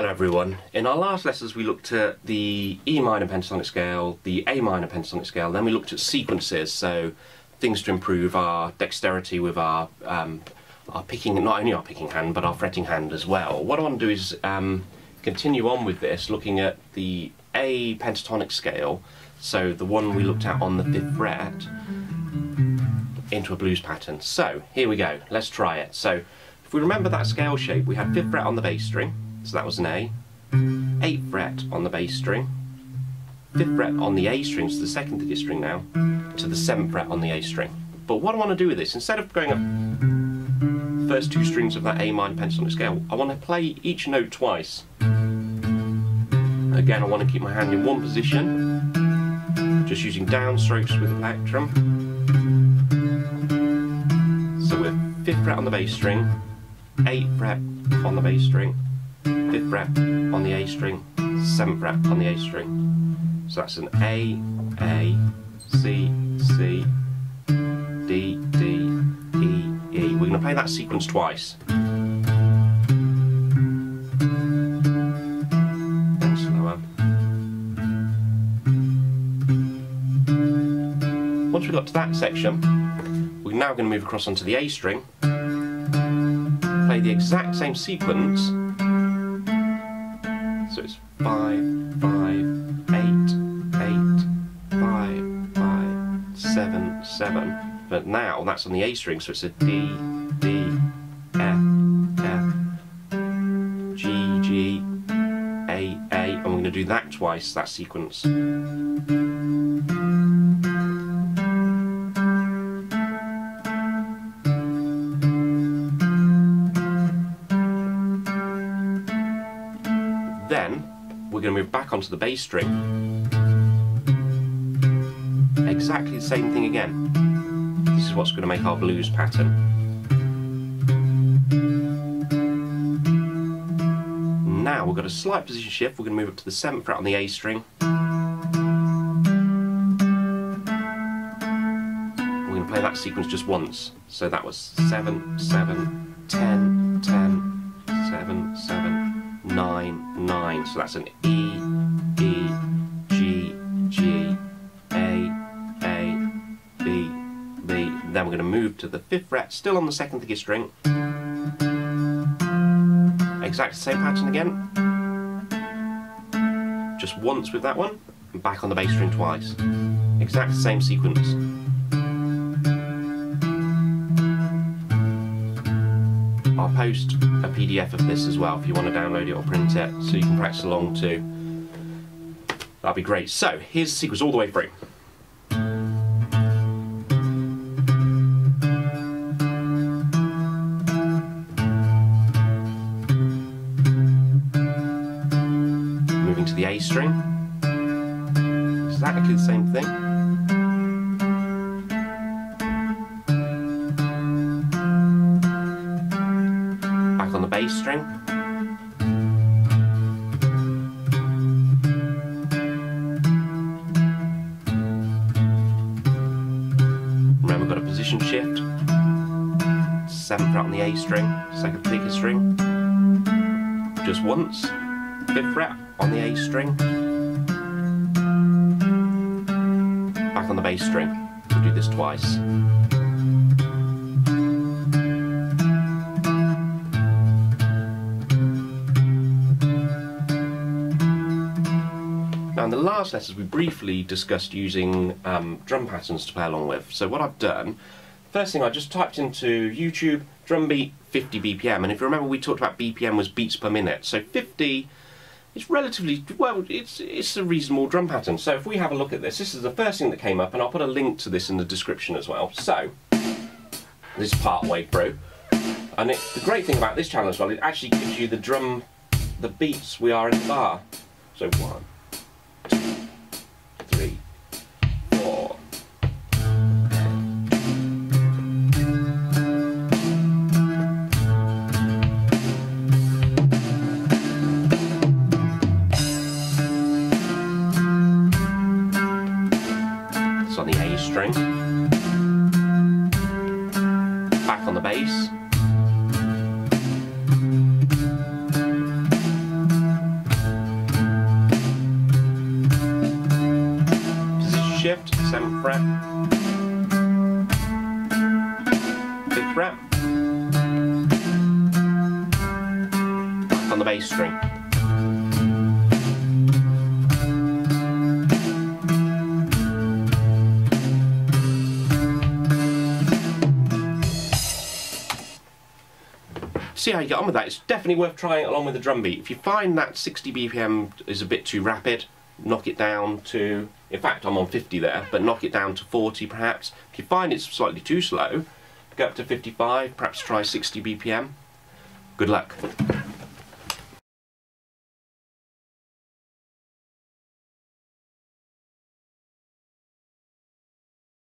Hello everyone. In our last lessons we looked at the E minor pentatonic scale, the A minor pentatonic scale, then we looked at sequences, so things to improve our dexterity with our picking, not only our picking hand but our fretting hand as well. What I want to do is continue on with this, looking at the A pentatonic scale, so the one we looked at on the 5th fret, into a blues pattern. So here we go, let's try it. So if we remember that scale shape, we had 5th fret on the bass string, so that was an A, 8th fret on the bass string, 5th fret on the A string, so the second thickest string now, to the 7th fret on the A string. But what I want to do with this, instead of going up the first two strings of that A minor pentatonic scale, I want to play each note twice. Again, I want to keep my hand in one position, just using downstrokes with the plectrum. So we're 5th fret on the bass string, 8th fret on the bass string, 5th fret on the A string, 7th fret on the A string. So that's an A, C, C, D, D, E, E. We're going to play that sequence twice. Then slower. Once we got to that section, we're now going to move across onto the A string, play the exact same sequence. So it's 5, 5, 8, 8, 5, 5, 7, 7. But now that's on the A string, so it's a D, D, F, F, G, G, A, A. And we're going to do that twice, that sequence. Then we're going to move back onto the bass string. Exactly the same thing again. This is what's going to make our blues pattern. Now we've got a slight position shift. We're going to move up to the 7th fret on the A string. We're going to play that sequence just once. So that was 7, 7, 10, 10, 7, 7. 9, 9, so that's an E, E, G, G, A, B, B. Then we're going to move to the 5th fret, still on the second thickest string. Exactly the same pattern again. Just once with that one, and back on the bass string twice. Exactly the same sequence. I'll post a PDF of this as well if you want to download it or print it so you can practice along too. That'd be great. So here's the sequence all the way through. Moving to the A string. Exactly the same thing. On the bass string. Remember, we've got a position shift. 7th fret on the A string, second thickest string. Just once. 5th fret on the A string. Back on the bass string. We'll do this twice. Now in the last lessons we briefly discussed using drum patterns to play along with. So what I've done, first thing I just typed into YouTube drum beat 50 BPM, and if you remember we talked about BPM was beats per minute. So 50 is relatively, well, it's a reasonable drum pattern. So if we have a look at this, this is the first thing that came up, and I'll put a link to this in the description as well. So this is part way through, and the great thing about this channel as well, it actually gives you the drum, the beats we are in the bar. So 1, 2, 3, 4. It's on the A string. Back on the bass. 7th fret, 5th fret, back on the bass string. See how you get on with that. It's definitely worth trying it along with the drum beat. If you find that 60 BPM is a bit too rapid, knock it down to, in fact I'm on 50 there, but knock it down to 40 perhaps. If you find it's slightly too slow, go up to 55, perhaps try 60 BPM. Good luck.